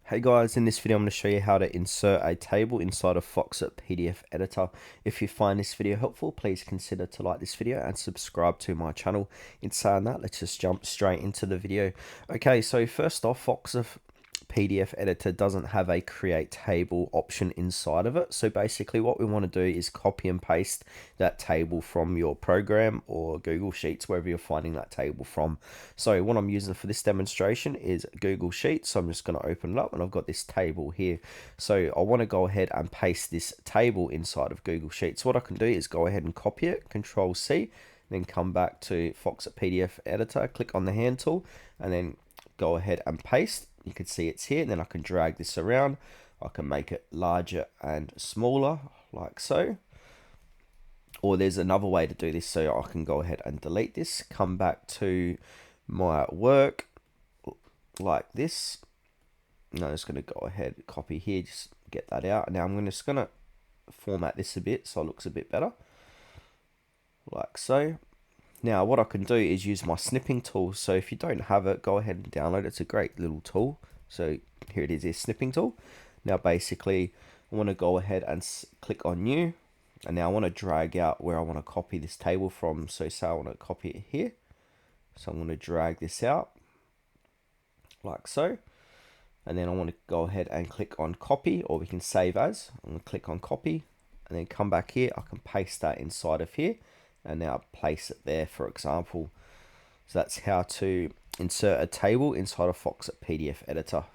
Hey guys, in this video I'm going to show you how to insert a table inside of Foxit PDF Editor. If you find this video helpful, please consider to like this video and subscribe to my channel. In saying that, let's just jump straight into the video. Okay, so first off, Foxit PDF Editor doesn't have a create table option inside of it. So basically what we want to do is copy and paste that table from your program or Google Sheets, wherever you're finding that table from. So what I'm using for this demonstration is Google Sheets. So I'm just going to open it up and I've got this table here. So I want to go ahead and paste this table inside of Google Sheets. What I can do is go ahead and copy it, Control C, then come back to Foxit PDF Editor, click on the hand tool, and then go ahead and paste. You can see it's here, and then I can drag this around. I can make it larger and smaller, like so. Or there's another way to do this, so I can go ahead and delete this, come back to my work, like this. And I'm just going to go ahead, copy here, just get that out. Now I'm just going to format this a bit so it looks a bit better, like so. Now what I can do is use my snipping tool. So if you don't have it, go ahead and download it. It's a great little tool. So here it is, this snipping tool. Now basically I want to go ahead and click on new, and now I want to drag out where I want to copy this table from. So say I want to copy it here, so I'm going to drag this out like so, and then I want to go ahead and click on copy, or we can save as. I'm going to click on copy and then come back here. I can paste that inside of here and now place it there, for example. So that's how to insert a table inside of Foxit PDF Editor.